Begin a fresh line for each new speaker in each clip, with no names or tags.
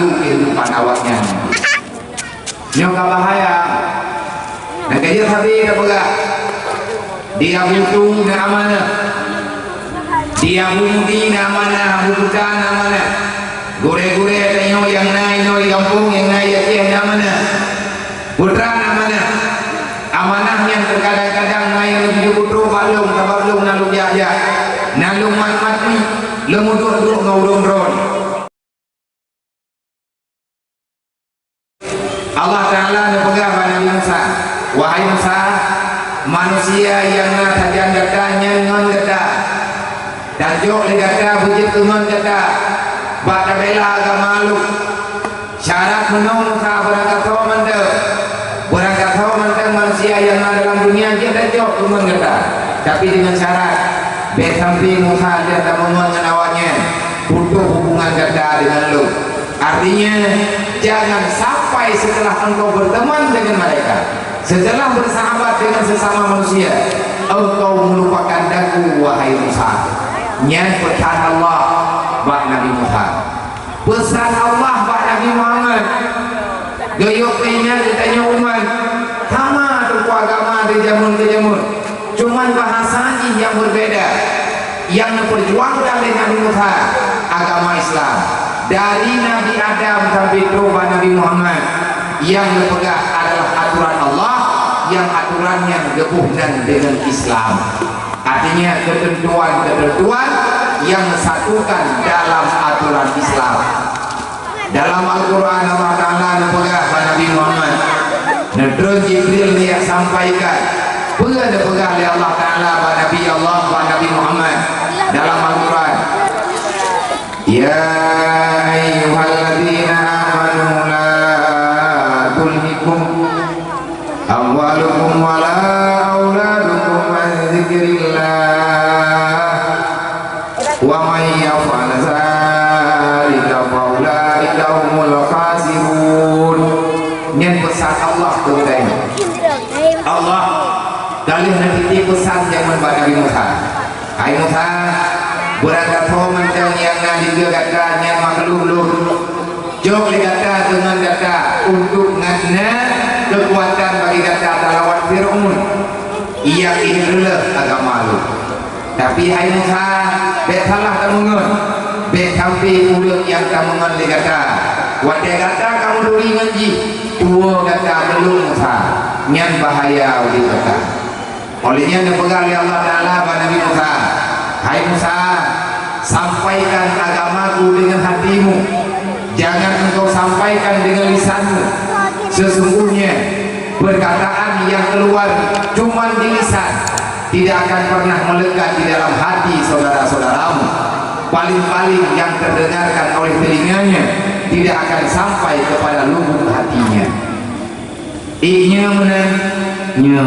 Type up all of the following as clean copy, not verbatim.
mengganggu kehidupan awaknya. Nyoka bahaya. Nah kerja tadi dah pegak. Dia butuh na amanah. Dia bumudi na amanah, bukan na amanah. Gure-gure tanyo yang naik no di kampung yang naik ya na amanah. Putra na amanah. Amanah yang terkadang-kadang naik lebih butuh balung, tabalung nalu jaja. Nalu mat-mat ni, lemuduk-duk ngaudung ron. Allah Ta'ala berpegang pada Nabi Musa. Wahai Musa, manusia yang tajan datanya ngon kata dan jok le kata bujit ngon kata bak bela agama lu syarat menung Musa berangkat manusia yang ada dalam dunia dia dah jok ngon kata tapi dengan syarat besampi Musa dia tak mengon dengan awaknya butuh hubungan kata dengan lu. Artinya jangan sampai setelah engkau berteman dengan mereka, setelah bersahabat dengan sesama manusia, engkau melupakan daku wahai Musa. Nyan pesan Allah bak Nabi Musa, pesan Allah bak Nabi Muhammad. Gayoknya ditanya umat, sama tuku agama di jamun ke jamun, cuman bahasanya yang berbeda. Yang diperjuangkan oleh Nabi Musa agama Islam. Dari Nabi Adam sampai Tuhan Nabi Muhammad yang dipegang adalah aturan Allah yang aturannya gabungan dengan Islam. Artinya ketentuan-ketentuan yang satukan dalam aturan Islam. Dalam Al-Quran Allah Ta'ala dipegang Nabi Muhammad. Nedron Jibril yang sampaikan pernah dipegang oleh Allah Ta'ala Nabi Allah Nabi Muhammad dalam Al-Quran. Ya ayyuhalladzina amanu la tulhikum amwalukum wala auladukum an dzikrillah wa may yaf'al dzalika fa ulaika humul khasirun. Ini pesan Allah kepada Allah kali nanti pesan yang kepada Nabi Musa. Hai Musa, berangkat mentang yang nanti juga kata yang makhluk jok kata dengan kata untuk ngana kekuatan bagi kata lawan Fir'aun. Ia ikhlas agama lu. Tapi hai Musa, bet salah temungun. Bet sampai ulut yang temungun dikata. Wadai kata kamu duri ngaji. Tua kata belum Musa. Nyan bahaya di kata. Olehnya dipegang oleh Allah Ta'ala pada Nabi Musa. Hai Musa, sampaikan agamaku dengan hatimu, jangan engkau sampaikan dengan lisanmu. Sesungguhnya perkataan yang keluar cuma di lisan tidak akan pernah melekat di dalam hati saudara-saudaramu. Paling-paling yang terdengarkan oleh telinganya tidak akan sampai kepada lubuk hatinya. Inya menanya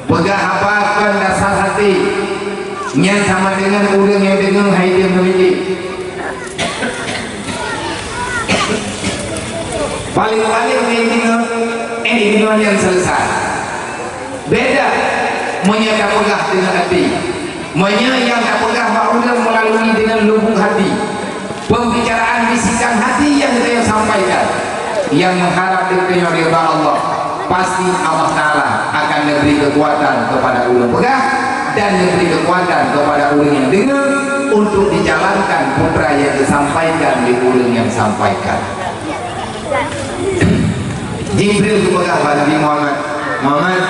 pegang apa dasar hati yang sama dengan orang yang dengar hai dia memiliki. Paling-paling ini dengar yang selesai. Beda menyata pegang dengan hati. Yang tak pegang orang melalui dengan lubuk hati. Pembicaraan bisikan hati yang kita sampaikan, yang mengharap diterima ridha Allah, pasti Allah Ta'ala akan memberi kekuatan kepada orang pegang dan memberi kekuatan kepada orang yang dengar untuk dijalankan putra yang disampaikan di orang yang sampaikan. Jibril kepada Nabi Muhammad,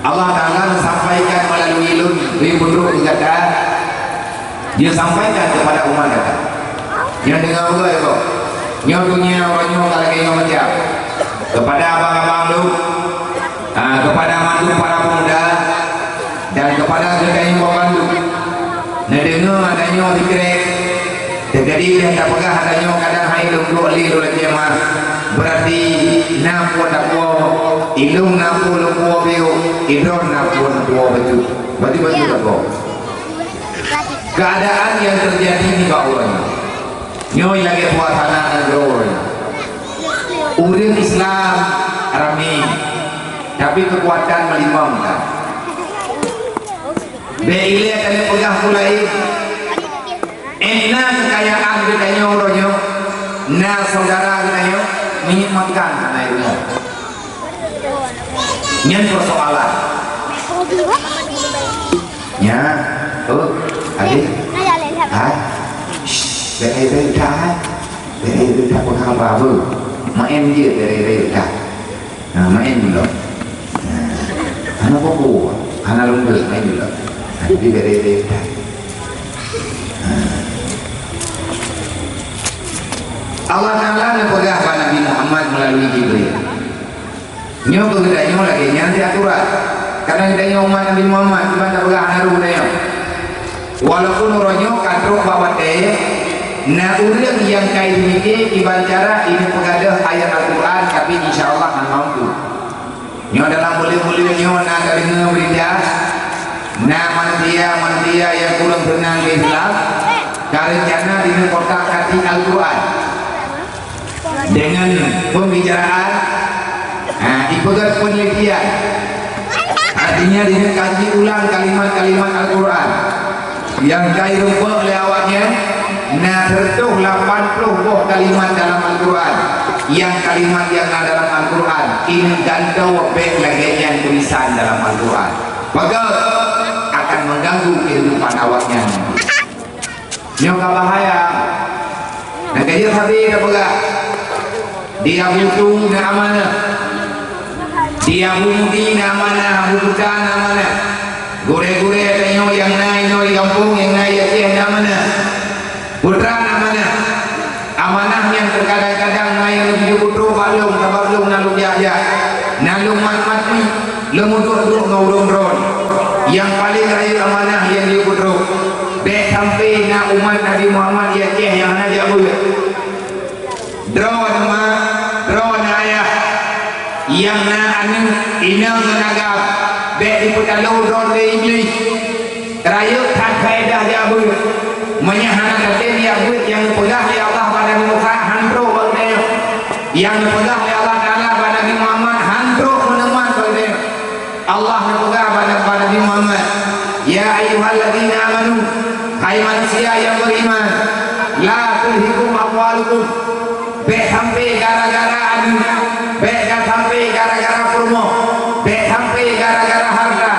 Allah Ta'ala menyampaikan melalui ilmu kata, dia sampaikan kepada umat kata, yang dengar juga itu nyodunya orangnya lagi yang macam kepada abang-abang lu, kepada mandu para pemuda dan kepada mereka yang membantu. Nedengar adanya dikrek jadi yang tak pegang adanya kadang hai lu ali lu lagi mah berarti nampu dakwo ilung nampu lu bio idron nampu betul berarti betul dakwo. Keadaan yang terjadi di bawah nyoy lagi suasana agror urang Islam rame tapi kekuatan melimpah kan. Beile kali pegang mulai enak kekayaan kita nyoronyo Nah saudara kita yuk menyelamatkan anak ilmu. Nyen persoalan. Ya, adik. Ah, dari dah, dari dah pun apa bu? Main je dari dah. Nah main dulu. Anak popo, anak lomba main dulu. Jadi dari dah. Allah Ta'ala nepegah pada Nabi Muhammad melalui Jibril. Nyo begitu lagi nyanti aturan. Karena kita umat Nabi Muhammad cuma tak pegah naruh nyo. Walaupun oronyo kadrok bawa teh, na urang yang kai mikir ibacara ini pegadah ayat Al-Quran, tapi insya Allah akan mampu. Nyo dalam boleh-boleh nyo na dari berita, na manusia yang kurang berenang ke Islam, karencana ini kotak hati Al-Quran dengan pembicaraan, ibarat penelitian, artinya dengan kaji ulang kalimat-kalimat Al-Quran. Yang kai rupa oleh awaknya na tertuh 80 buah kalimat dalam Al-Quran. Yang kalimat yang ada dalam Al-Quran ini gandau baik lagi yang tulisan dalam Al-Quran, maka akan mengganggu kehidupan awaknya. Nyoka bahaya. Nah kaya tadi apa dia butuh na amanah, dia budi na amanah, bukan amanah. Gure-gure tanyo yang naik di kampung yang naik ya mana putra mana amanah yang terkadang-kadang naik lebih putra balung tabalung nalu ya nalu mati lemuduk ngurung ron yang paling raya amanah yang dia putra be sampai na umat Nabi Muhammad ya yang ana jabul drone ayah yang na anu ina menagap be iputalau ron de iblis terayu tak faedah dia bu menyahana kata dia buat yang pegang oleh Allah pada muka handro bagi yang pegang oleh Allah Taala pada Nabi Muhammad handro meneman bagi Allah pegang pada Nabi Muhammad. Ya ayyuhalladzina amanu, hai manusia yang beriman, la tulhikum amwalukum, be sampai gara-gara adu, be sampai gara-gara promo, be sampai gara-gara harta,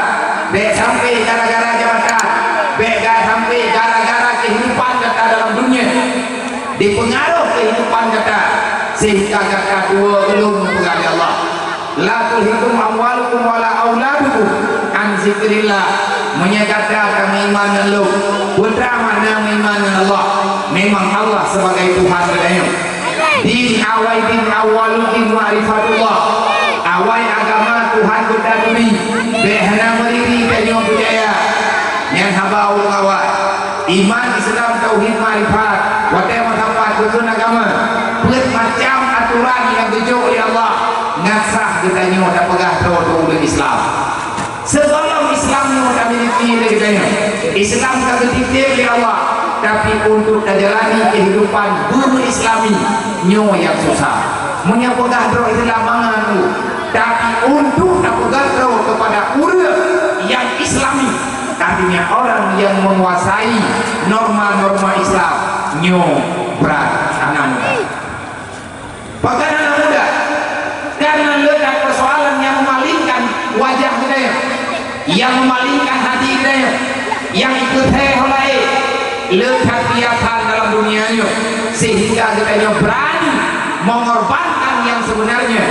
be sampai gara-gara jabatan, be sampai gara-gara kehidupan kata dalam dunia, dipengaruh kehidupan kata sehingga kata dua belum mengenal Allah. La tulhikum amwalukum wala auladukum an zikrillah, menyatakan keimanan lu putra mana keimanan Allah, memang Allah sebagai Tuhan beliau. Din awaludin ma'rifatullah, awal agama Tuhan kita duri behna meriri kanyo budaya yang haba awal iman Islam tauhid ma'rifat wate matampat kutun agama buat macam aturan yang dijuk oleh Allah ngasah kita nyo dah pegah doa Islam sebelum Islam nyo dah miliki kita nyo Islam dah dititip oleh Allah, tapi untuk menjalani kehidupan berislami nyo yang susah menyapogah doa Islam mangan tapi untuk dapat doa kepada urang yang Islami, artinya orang yang menguasai norma-norma Islam nyo berat anak muda. Bahkan anak muda karena letak persoalan yang memalingkan wajah kita, yang memalingkan hati kita, yang ikut oleh letak kelihatan dalam dunianya, sehingga kita berani mengorbankan yang sebenarnya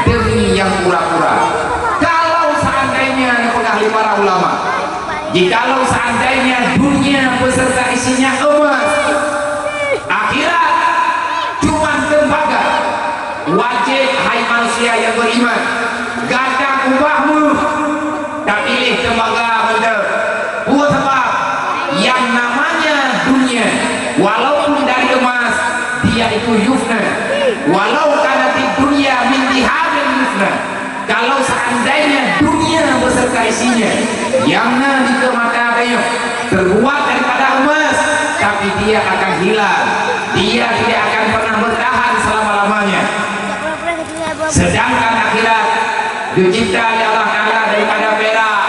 demi yang pura-pura. Kalau seandainya ahli para ulama, jikalau seandainya dunia beserta isinya emas, akhirat cuma tembaga, wajib hai manusia yang beriman gadang ubahmu tak pilih tembaga benda buat sebab yang namanya dunia walaupun dari emas dia itu yufna, walau karena di dunia mintihabil yufna, kalau seandainya dunia beserta isinya yang di mata kayu terbuat daripada emas, tapi dia akan hilang, dia tidak akan pernah bertahan selama-lamanya. Sedangkan akhirat dicipta oleh Allah Ta'ala daripada perak,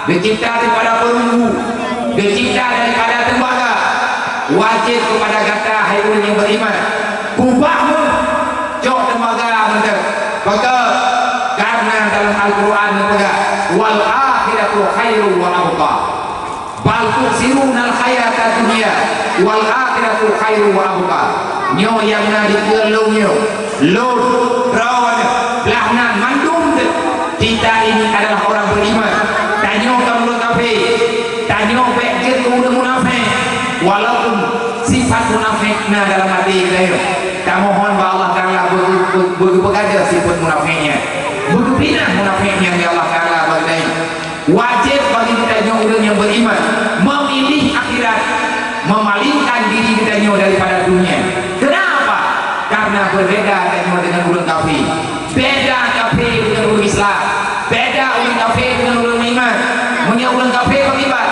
dicipta daripada perunggu, dicipta daripada tembaga. Wajib kepada kata hai orang yang beriman kubahmu jok temaga bener maka karena dalam Al-Quran juga wal akhiratu khairu wa abqa bal tuksiruna al-hayata dunya wal akhiratu khairu wa abqa nyo yang na dikelung nyo lord rawan belahnan mandum kita ini adalah orang beriman tanyo kamu kafir tanyo bekir udah munafik walaupun sifat munafiknya dalam hati kita kita mohon bahwa Allah Ta'ala berbeda sifat munafiknya berbeda munafiknya ya Allah Ta'ala bagi wajib bagi kita orang yang beriman memilih akhirat memalingkan diri kita daripada dunia. Kenapa? Karena berbeda dengan orang kafir, beda kafir dengan orang Islam, beda orang kafir dengan orang iman. Punya orang kafir beriman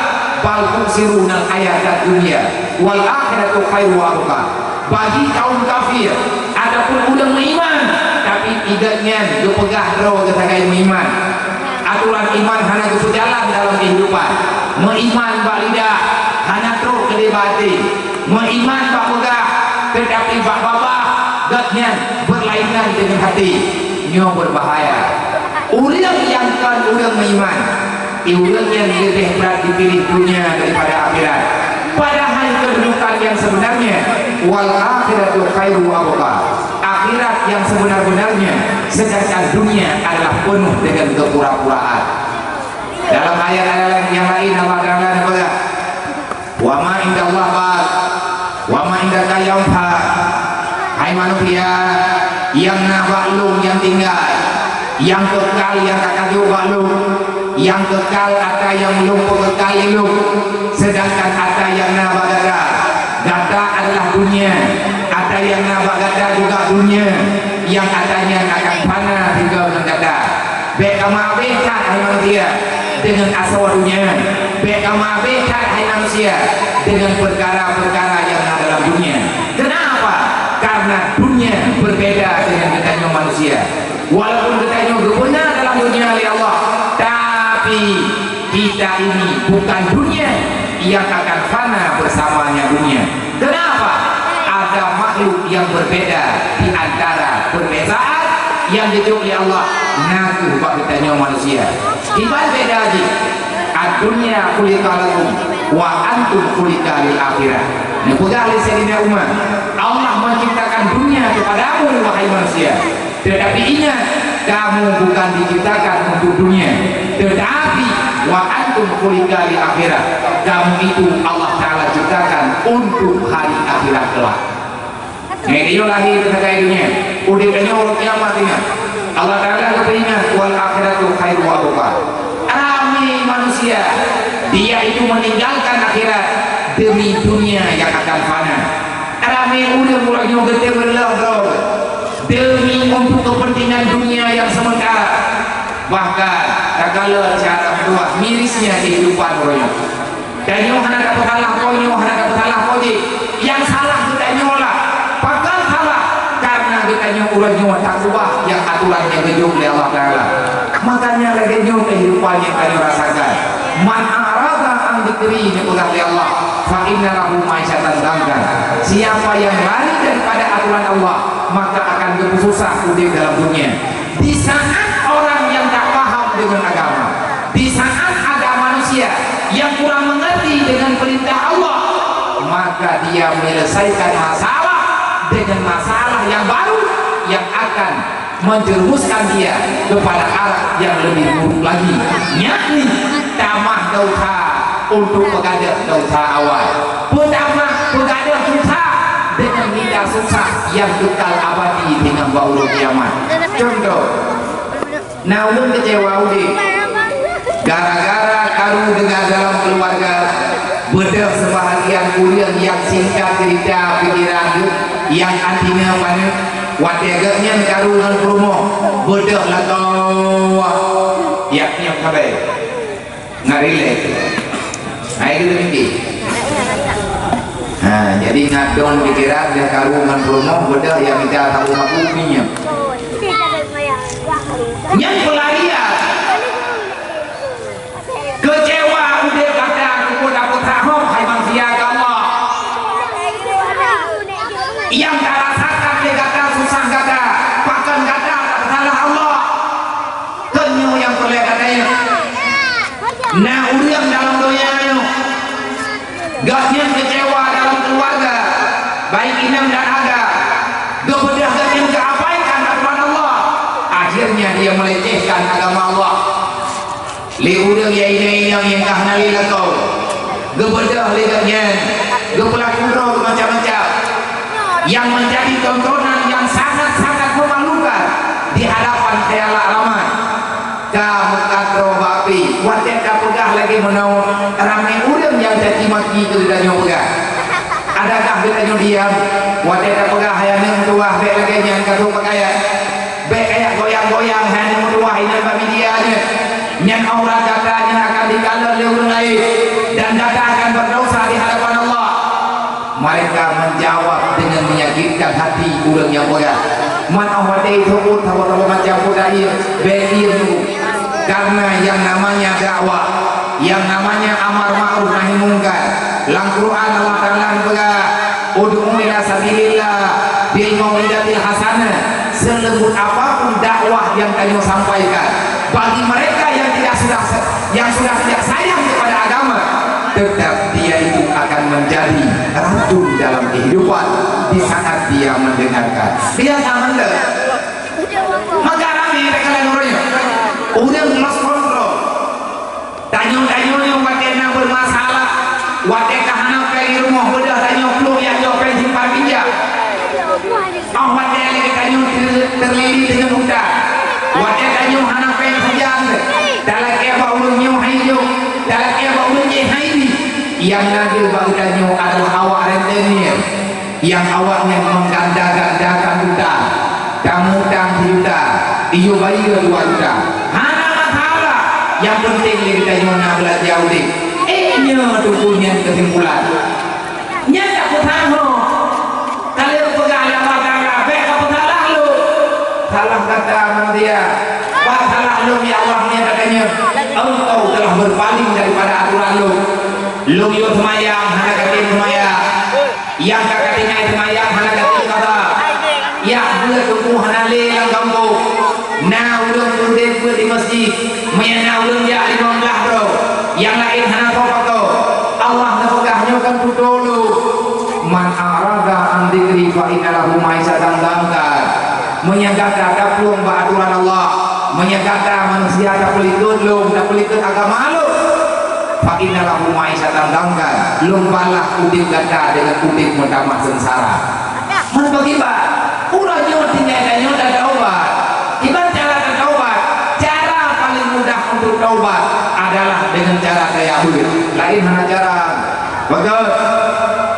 bal tusirunal hayatad dunya wal akhiratu khairu wa abqa. Bagi kaum kafir adapun orang beriman tapi tidaknya dia pegah roh kesagai beriman. Aturan iman hanya berjalan dalam kehidupan. Meiman bak lidah hanya terus kedebati. Meiman bak pegah tetapi bak babah gatnya berlainan dengan hati. Nyo berbahaya. Orang yang kan orang beriman orang yang lebih berat dipilih dunia daripada akhirat. Padahal kedudukan yang sebenarnya wal akhiratu khairu wa abqa. Akhirat yang sebenar-benarnya sedangkan dunia adalah penuh dengan kepura-puraan. Dalam ayat-ayat yang lain Allah Ta'ala berkata wa ma indallah baq wa ma indaka yanfa. Hai manusia yang nabalung yang tinggal yang kekal yang kakak balung yang kekal ada yang belum kekal belum sedangkan ada yang nabagada gada adalah dunia ada yang nabagada juga dunia yang adanya akan fana juga menggada bekama bekat hai manusia dengan aswarunya bekama bekat hai manusia dengan perkara-perkara yang ada dalam dunia. Kenapa? Karena dunia berbeda dengan katanya manusia. Walaupun katanya benar dalam dunia oleh Allah, tapi kita ini bukan dunia yang akan fana bersamanya dunia. Kenapa? Ada makhluk yang berbeda di antara perbezaan yang dijauh oleh Allah. Naku katanya manusia. Ibarat beda lagi. Dunia kulikalakum wa antum kulikalil akhirah. Nepegah Sayyidina Umar, Allah menciptakan dunia kepadamu wahai manusia. Tetapi ingat, kamu bukan diciptakan untuk dunia, tetapi wa antum kulikalil akhirah. Kamu itu Allah Ta'ala ciptakan untuk hari akhirat kelak. Dia lahir ketika dunia, udah kena orang kiamat ingat. Allah Ta'ala kepingat wal akhiratu khairu wa abqa. Rame manusia, dia itu meninggalkan akhirat demi dunia yang akan fana. Rame udah mulanya gede berlalu demi untuk kepentingan dunia yang sementara. Bahkan kagala cara kedua mirisnya kehidupan royo. Dan yang hendak bersalah koyo, hendak bersalah koyo. Yang salah kita nyola, pakal salah karena kita nyolanya tak ubah yang aturannya gejung oleh Allah Ta'ala. Makanya lagi nyok kehidupan yang kalian rasakan. Man arada an dzikri oleh Allah, fa inna lahu ma'isyatan dhankan. Siapa yang lari daripada aturan Allah, maka akan bersusah hidup dalam dunia. Di saat orang yang tak paham dengan agama, di saat ada manusia yang kurang mengerti dengan perintah Allah, maka dia menyelesaikan masalah dengan masalah yang baru yang akan menjerumuskan dia kepada arah yang lebih buruk lagi, yakni tamah dosa untuk pegadaian dosa awal, pertama pegadaian dosa dengan minta susah yang kekal abadi dengan bau kiamat. Contoh, namun kecewa udah gara-gara karu dengan dalam keluarga bedah sebahagian kuliah yang singkat cerita pikiran yang artinya banyak wateganya karu dengan promo bedah lah kau yang kabai ngarile ayo dulu mimpi. Nah, jadi ngadon pikiran dia karu dengan promo bedah yang kita tahu makuminya yang pelarian kecewa udah kata aku dapat rahmat hai manusia Allah yang tak rasakan Nah urang dalam doanya gaknya kecewa dalam keluarga baik inam dan aga gebedah gaknya keabaikan aturan Allah akhirnya dia melecehkan agama Allah li urang ya inam yang kahna lila kau gebedah liganya gepelaku macam-macam yang menjadi tontonan yang sangat-sangat memalukan di hadapan khayalak ramai kamu katro bapi wadah pegah lagi menau ramai urang yang jadi maki itu tidak nyoba adakah kita diam wadah pegah hayang tuah be lagi yang katu pakaian be kayak goyang-goyang hayang tuah ini bagi dia yang aurat datanya akan dikalah oleh orang lain dan data akan berdosa di hadapan Allah mereka menjawab dengan menyakitkan hati urang yang boga mana wadah itu tahu-tahu macam budaya be karena yang namanya dakwah yang namanya amar ma'ruf nahi mungkar lang Quran Allah Ta'ala ud'u ila sabilillah bil mau'izatil hasanah selembut apapun dakwah yang kamu sampaikan bagi mereka yang sudah tidak sayang kepada agama tetap dia itu akan menjadi racun dalam kehidupan di saat dia mendengarkan dia akan maka rame mereka lain udah lost control tanyo-tanyo yang wadena bermasalah wadena hana pergi rumah udah tanyo peluk yang jauh pergi simpan pinjam wadena lagi tanyo terlili dengan udang wadena tanyo hana pergi sejam dalam keba ulungnya hijau dalam keba ulungnya haidi yang lagi tanyo adalah awak rentenir yang awaknya mengganda-gandakan udang kamu-dang diudang iyo bayi dua udang yang penting kita nyona belajar udik nya tubuhnya kesimpulan nya tak putaho kalau pegang apa kata apa salah lu salah kata dia apa salah lu ya Allah nya katanya engkau telah berpaling daripada aturan lu yo semayang hana katin semayang yang kakatinya semayang hana katin kata ya dia tubuh hana le yang kamu nah udah di masjid menyana ulun ya imam lah bro yang lain hana apa Allah napagahnya kan dulu man arada an dzikri fa inna lahu ma'isatan dangkar menyangka daplung ba aturan Allah menyangka manusia tak pelikut lu tak pelikut agama lu fa inna lahu ma'isatan dangkar lu balah udip gata dengan udip mentamah sengsara mana bagi ba urangnya tinggalnya dan taubat ibarat untuk taubat adalah dengan cara kayak begitu lain hanya cara betul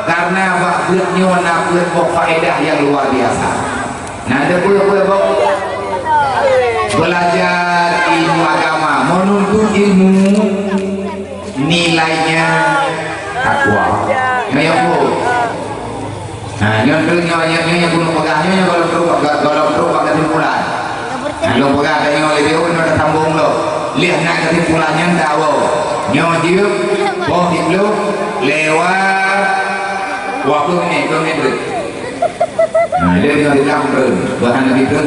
karena bakirnya nafir faedah yang luar biasa nah ada pula belajar ilmu agama menuntut ilmu nilainya takwa kayak bu nah yang nyonya gunung pegahnya kalau perlu pakai timbulan nah lo pegah ada yang lebih udah tambung lo lihat nak kesimpulannya dakwah nyojib boh dulu lewat waktu ini berarti nah dia tinggal di dalam bahan lebih ber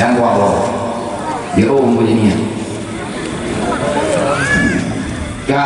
dan wow dia begini ya